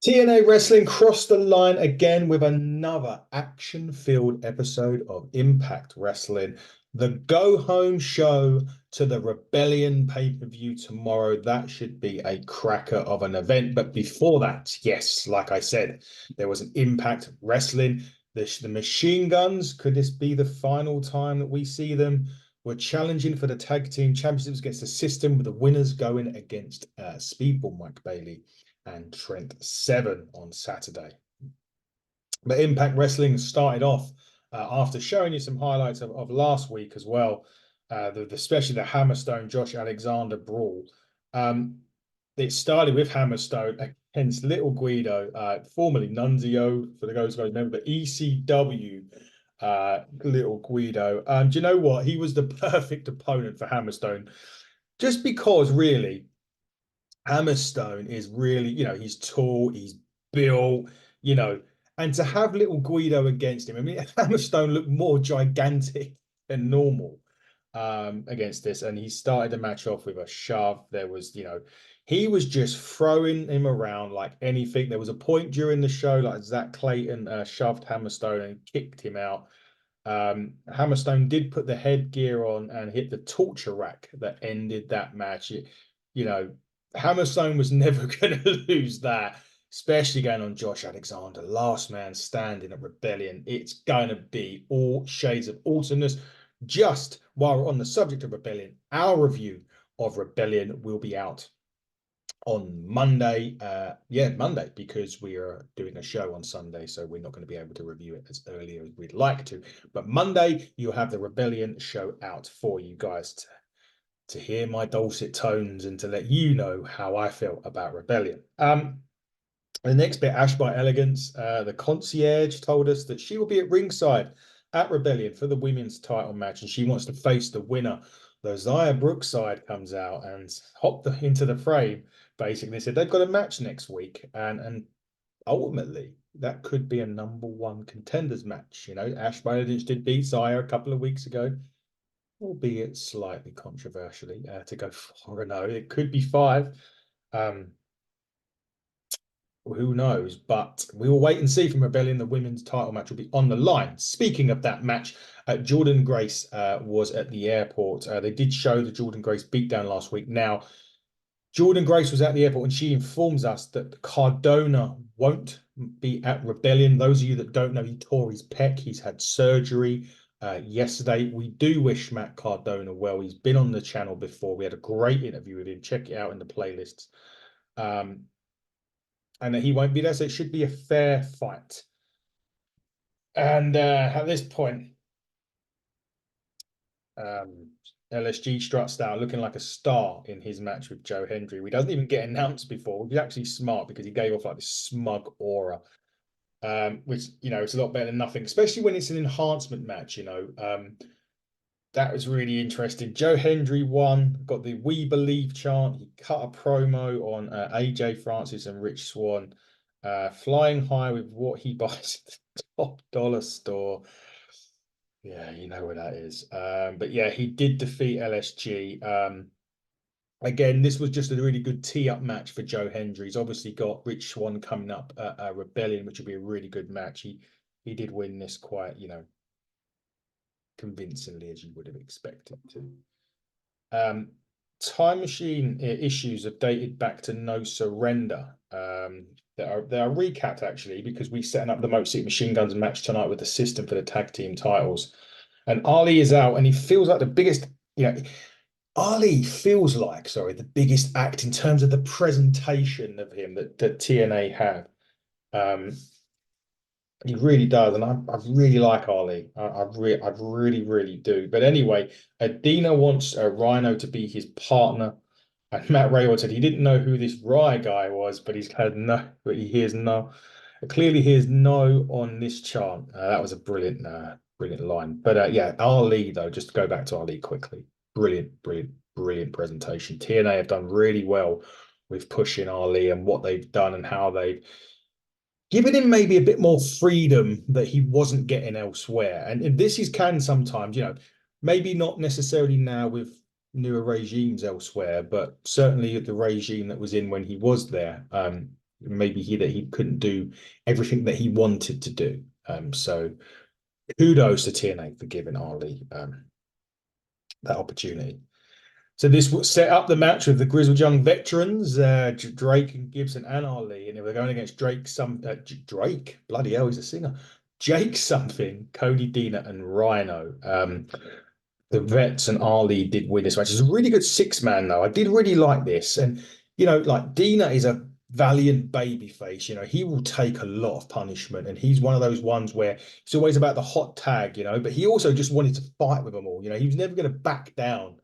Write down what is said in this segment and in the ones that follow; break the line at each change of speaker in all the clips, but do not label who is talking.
TNA Wrestling crossed the line again with another action-filled episode of Impact Wrestling. The go-home show to the Rebellion pay-per-view tomorrow. That should be a cracker of an event. But before that, yes, like I said, there was an Impact Wrestling. The Machine Guns, could this be the final time that we see them? We're challenging for the tag team championships against the System, with the winners going against Speedball Mike Bailey and Trent Seven on Saturday. But Impact Wrestling started off after showing you some highlights of last week as well, especially the Hammerstone Josh Alexander brawl. It started with Hammerstone against Little Guido, formerly Nunzio, for the guys who remember, but ECW Little Guido. Do you know what? He was the perfect opponent for Hammerstone, just because really Hammerstone is really, he's tall, he's built, you know, and to have little Guido against him, I mean, Hammerstone looked more gigantic than normal against this, and he started the match off with a shove. There was, he was just throwing him around like anything. There was a point during the show, like Zach Clayton shoved Hammerstone and kicked him out. Hammerstone did put the headgear on and hit the torture rack that ended that match. You know, Hammerstone was never going to lose that, especially going on Josh Alexander, last man standing at Rebellion. It's going to be all shades of awesomeness. Just while we're on the subject of Rebellion, our review of Rebellion will be out on Monday. Monday, because we are doing a show on Sunday, so we're not going to be able to review it as early as we'd like to. But Monday, you'll have the Rebellion show out for you guys to hear my dulcet tones and to let you know how I feel about Rebellion. The next bit, Ash by Elegance, the concierge told us that she will be at ringside at Rebellion for the women's title match, and she wants to face the winner. Though Zaya Brookside comes out and hopped into the frame, basically said they've got a match next week, and ultimately that could be a #1 contenders match. Ash by Elegance did beat Zaya a couple of weeks ago, albeit slightly controversially, to go 4-0. It could be 5. Who knows? But we will wait and see from Rebellion. The women's title match will be on the line. Speaking of that match, Jordan Grace was at the airport. They did show the Jordan Grace beatdown last week. Now, Jordan Grace was at the airport and she informs us that Cardona won't be at Rebellion. Those of you that don't know, he tore his pec. He's had surgery yesterday. We do wish Matt Cardona well. He's been on the channel before. We had a great interview with him. Check it out in the playlists. And he won't be there, so it should be a fair fight. And at this point, LSG struts out looking like a star in his match with Joe Hendry. He doesn't even get announced before, which is actually smart because he gave off like this smug aura, which, it's a lot better than nothing, especially when it's an enhancement match, that was really interesting. Joe Hendry won, got the "We Believe" chant. He cut a promo on AJ Francis and Rich Swann, flying high with what he buys at the top dollar store. Yeah, you know where that is. But yeah, he did defeat LSG. Again, this was just a really good tee-up match for Joe Hendry. He's obviously got Rich Swann coming up at Rebellion, which will be a really good match. He did win this quite, convincingly, as you would have expected to. Time Machine issues have dated back to No Surrender. They are recapped actually, because we're setting up the Motor City Machine Guns match tonight with the System for the tag team titles. And Ali is out, and he feels like the biggest, Ali feels like, the biggest act in terms of the presentation of him that TNA have. He really does, and I really like Ali. I really, really do. But anyway, Adina wants Rhino to be his partner, and Matt Rayward said he didn't know who this Rye guy was, but he's had no, but he hears no, clearly hears no on this chant. That was a brilliant, brilliant line. But yeah, Ali though, just to go back to Ali quickly, brilliant, brilliant, brilliant presentation. TNA have done really well with pushing Ali and what they've done and how they've giving him maybe a bit more freedom that he wasn't getting elsewhere. And this can sometimes, maybe not necessarily now with newer regimes elsewhere, but certainly the regime that was in when he was there. maybe he couldn't do everything that he wanted to do. So kudos to TNA for giving Ali that opportunity. So this would set up the match with the Grizzled Young veterans, Drake and Gibson and Ali, and they were going against Drake, bloody hell, he's a singer. Jake something, Cody Deaner and Rhino. The vets and Ali did win this match. It's a really good six-man though. I did really like this, and like Deaner is a valiant baby face. He will take a lot of punishment, and he's one of those ones where it's always about the hot tag. But he also just wanted to fight with them all. He was never going to back down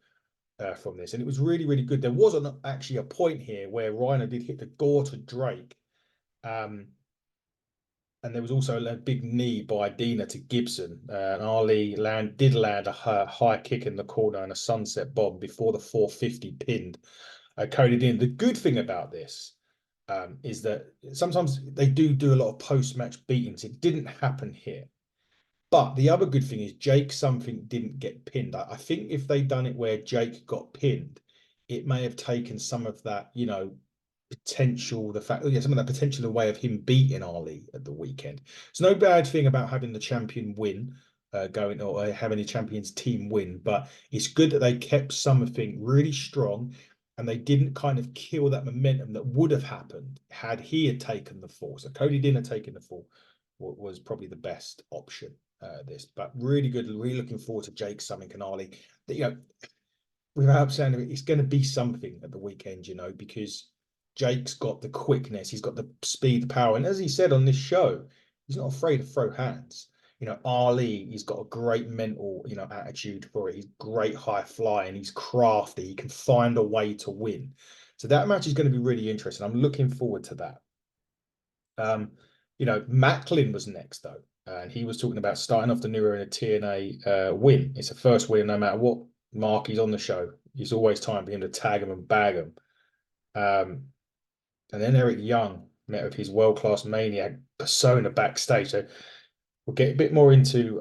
from this, and it was really, really good. There was actually a point here where Rhino did hit the gore to Drake, and there was also a big knee by Deaner to Gibson. And Ali did land a high kick in the corner and a sunset bomb before the 450 pinned Cody Deaner. The good thing about this is that sometimes they do a lot of post-match beatings. It didn't happen here. But the other good thing is Jake something didn't get pinned. I think if they'd done it where Jake got pinned, it may have taken some of that, potential, some of that potential away of him beating Ali at the weekend. It's no bad thing about having the champion win, going or having the champion's team win, but it's good that they kept something really strong and they didn't kind of kill that momentum that would have happened had he had taken the fall. So Cody Deaner taking the fall was probably the best option. But really good. Really looking forward to Jake something and Ali. Without saying it, it's going to be something at the weekend, because Jake's got the quickness, he's got the speed, the power, and as he said on this show, he's not afraid to throw hands. Ali, he's got a great mental, attitude for it. He's great high flying. He's crafty. He can find a way to win. So that match is going to be really interesting. I'm looking forward to that. Maclin was next though, and he was talking about starting off the new era in a TNA win. It's a first win, no matter what mark he's on the show. It's always time for him to tag him and bag him. And then Eric Young met with his world-class maniac persona backstage. So we'll get a bit more into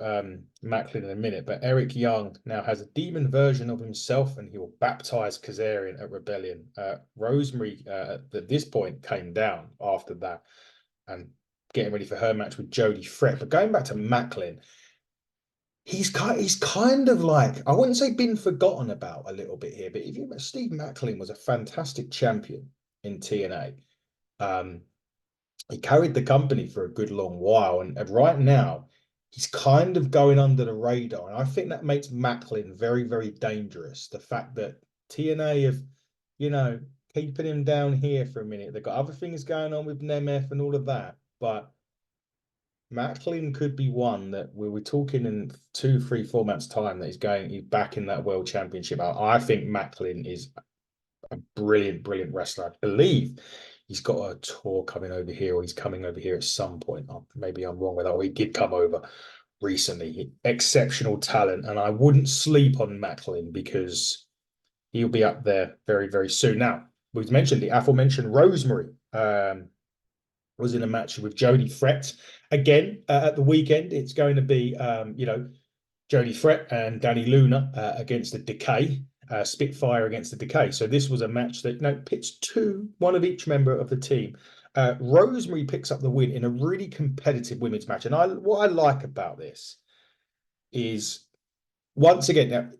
Maclin in a minute, but Eric Young now has a demon version of himself, and he will baptize Kazarian at Rebellion. Rosemary at this point came down after that and getting ready for her match with Jody Fret. But going back to Maclin, he's kind of like, I wouldn't say been forgotten about a little bit here, but if you Steve Maclin was a fantastic champion in TNA. He carried the company for a good long while, and right now he's kind of going under the radar, and I think that makes Maclin very, very dangerous. The fact that TNA have, keeping him down here for a minute. They've got other things going on with Nemeth and all of that, but Maclin could be one that we're talking in 2, 3, 4 months' time that he's back in that world championship. I think Maclin is a brilliant, brilliant wrestler. I believe he's got a tour coming over here, or he's coming over here at some point. Maybe I'm wrong with that. Or he did come over recently. Exceptional talent, and I wouldn't sleep on Maclin because he'll be up there very, very soon. Now, we've mentioned the aforementioned Rosemary was in a match with Jody Fret. Again, at the weekend, it's going to be, Jody Fret and Danny Luna against the Decay, Spitfire against the Decay. So this was a match that pits one of each member of the team. Rosemary picks up the win in a really competitive women's match. And what I like about this is, once again, now,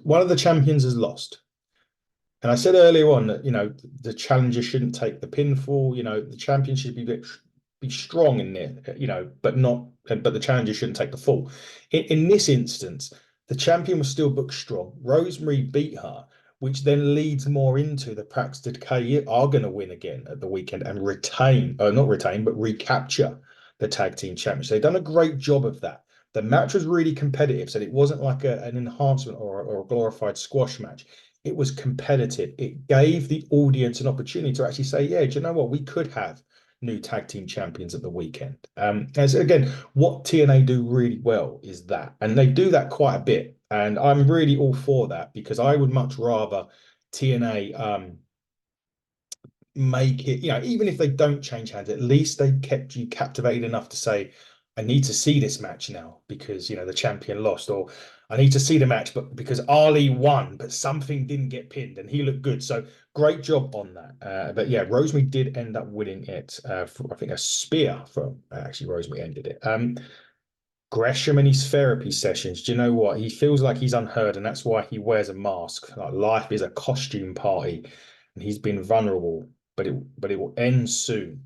one of the champions has lost. And I said earlier on that, the challenger shouldn't take the pinfall. The champion should be strong in there, but the challenger shouldn't take the fall. In this instance, the champion was still booked strong. Rosemary beat her, which then leads more into the Prax Decay are going to win again at the weekend and not retain, but recapture the tag team championship. They've done a great job of that. The match was really competitive, so it wasn't like an enhancement or a glorified squash match. It was competitive. It gave the audience an opportunity to actually say, yeah, do you know what? We could have new tag team champions at the weekend. As again, what TNA do really well is that, and they do that quite a bit. And I'm really all for that, because I would much rather TNA make it, even if they don't change hands, at least they kept you captivated enough to say, I need to see this match now because, the champion lost, or I need to see the match, but because Ali won, but something didn't get pinned and he looked good. So great job on that. But yeah, Rosemary did end up winning it for, I think, a spear from actually Rosemary ended it. Gresham and his therapy sessions. Do you know what? He feels like he's unheard, and that's why he wears a mask. Like life is a costume party, and he's been vulnerable, but it will end soon.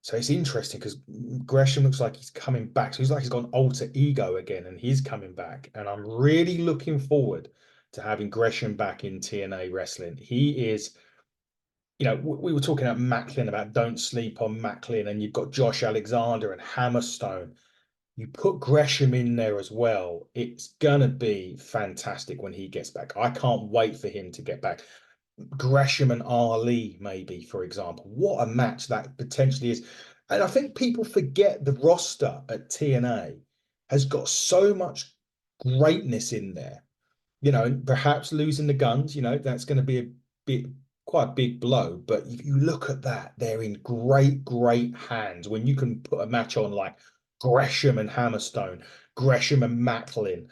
So it's interesting because Gresham looks like he's coming back. So he's like he's got an alter ego again, and he's coming back. And I'm really looking forward to having Gresham back in TNA wrestling. He is, we were talking about Macklin, about don't sleep on Macklin, and you've got Josh Alexander and Hammerstone. You put Gresham in there as well. It's gonna be fantastic when he gets back. I can't wait for him to get back. Gresham and Ali, maybe, for example. What a match that potentially is. And I think people forget the roster at TNA has got so much greatness in there. And perhaps losing the guns, that's going to be a bit quite a big blow. But if you look at that, they're in great, great hands when you can put a match on like Gresham and Hammerstone, Gresham and Macklin,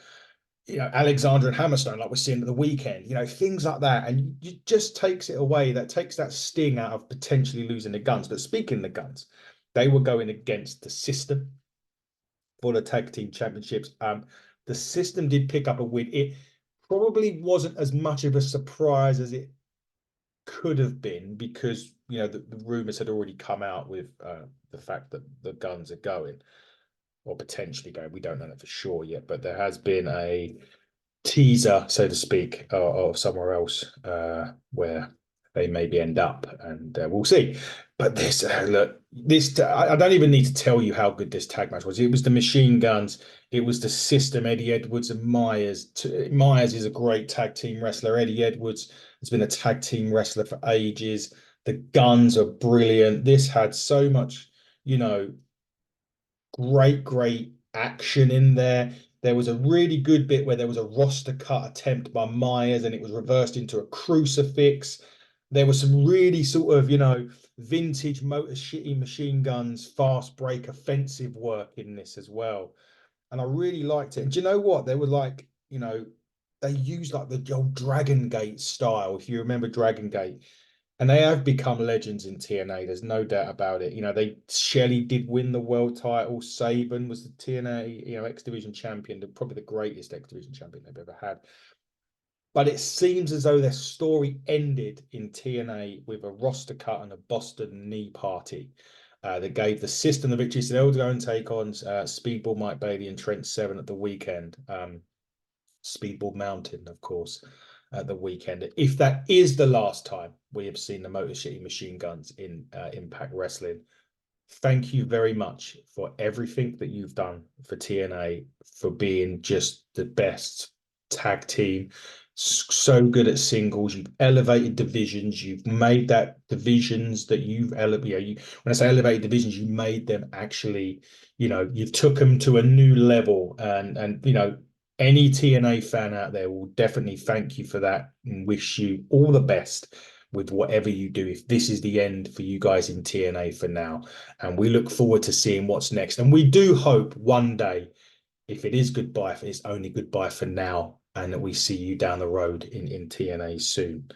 Alexander and Hammerstone, like we're seeing at the weekend, things like that. And it just takes it away. That takes that sting out of potentially losing the guns. But speaking of the guns, they were going against the system for the tag team championships. The system did pick up a win. It probably wasn't as much of a surprise as it could have been because, the rumors had already come out with the fact that the guns are going or potentially going. We don't know that for sure yet, but there has been a teaser, so to speak, of somewhere else where they maybe end up, and we'll see. But this, look, I don't even need to tell you how good this tag match was. It was the Machine Guns, it was the System, Eddie Edwards and Myers. Myers is a great tag team wrestler. Eddie Edwards has been a tag team wrestler for ages. The Guns are brilliant. This had so much, you know, great, great action in there. There was a really good bit where there was a roster cut attempt by Myers and it was reversed into a crucifix. There was some really sort of, vintage Motor City Machine Guns, fast break offensive work in this as well. And I really liked it. And do you know what? They were like, they used like the old Dragon Gate style, if you remember Dragon Gate, and they have become legends in TNA. There's no doubt about it. Shelley did win the world title. Saban was the TNA, X Division champion, probably the greatest X Division champion they've ever had. But it seems as though their story ended in TNA with a roster cut and a Boston knee party that gave the system the victory. So they'll go and take on Speedball Mike Bailey and Trent Seven at the weekend. Speedball Mountain, of course, at the weekend. If that is the last time we have seen the Motor City Machine Guns in Impact Wrestling, thank you very much for everything that you've done for TNA, for being just the best tag team. So good at singles. You've elevated divisions. You've made that divisions that you've elevated. When I say elevated divisions, you made them actually, you've took them to a new level. And any TNA fan out there will definitely thank you for that and wish you all the best with whatever you do, if this is the end for you guys in TNA for now. And we look forward to seeing what's next. And we do hope one day, if it is goodbye, it's only goodbye for now, and that we see you down the road in TNA soon.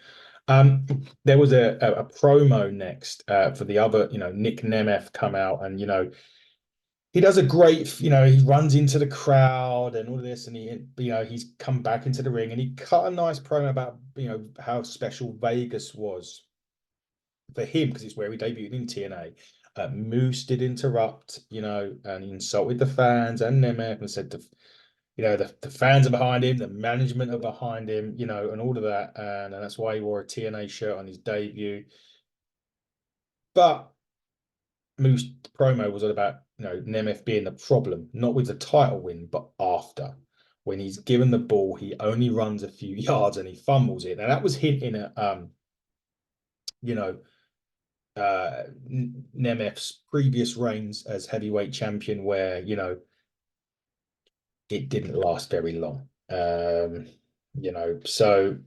There was a promo next for the other, Nick Nemeth come out, and he does a great, he runs into the crowd and all of this, and he's come back into the ring, and he cut a nice promo about, how special Vegas was for him because it's where he debuted in TNA. Moose did interrupt, and he insulted the fans and Nemeth and said, the fans are behind him, the management are behind him, and all of that, and that's why he wore a TNA shirt on his debut. But Moose promo was all about, Nemeth being the problem, not with the title win, but after. When he's given the ball, he only runs a few yards and he fumbles it. And that was hinting at, you know, Nemeth's previous reigns as heavyweight champion, where, it didn't last very long. So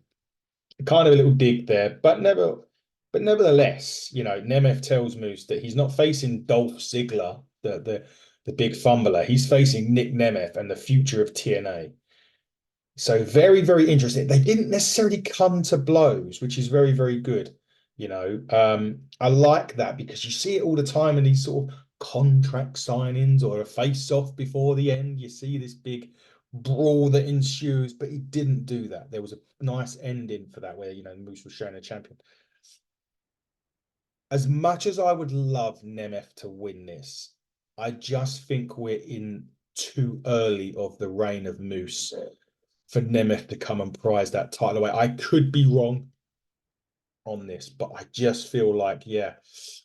kind of a little dig there, but nevertheless, Nemeth tells Moose that he's not facing Dolph Ziggler, the big fumbler. He's facing Nick Nemeth and the future of TNA. So very, very interesting. They didn't necessarily come to blows, which is very, very good. I like that because you see it all the time in these sort of contract signings or a face-off before the end. You see this big brawl that ensues, but he didn't do that. There was a nice ending for that where, Moose was shown a champion. As much as I would love Nemeth to win this, I just think we're in too early of the reign of Moose for Nemeth to come and prize that title away. I could be wrong on this, but I just feel like, yeah,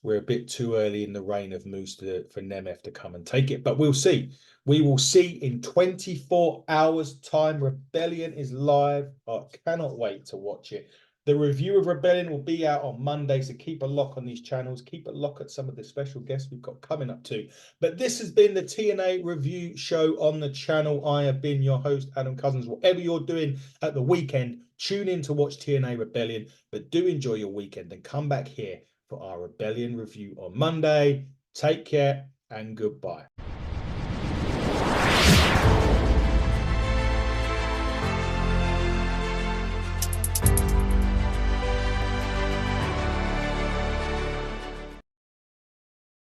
we're a bit too early in the reign of Moose for Nemeth to come and take it. But we'll see. We will see in 24 hours' time. Rebellion is live. I cannot wait to watch it. The review of Rebellion will be out on Monday, so keep a lock on these channels. Keep a lock at some of the special guests we've got coming up too. But this has been the TNA review show on the channel. I have been your host, Adam Cousins. Whatever you're doing at the weekend, tune in to watch TNA Rebellion. But do enjoy your weekend and come back here for our Rebellion review on Monday. Take care and goodbye.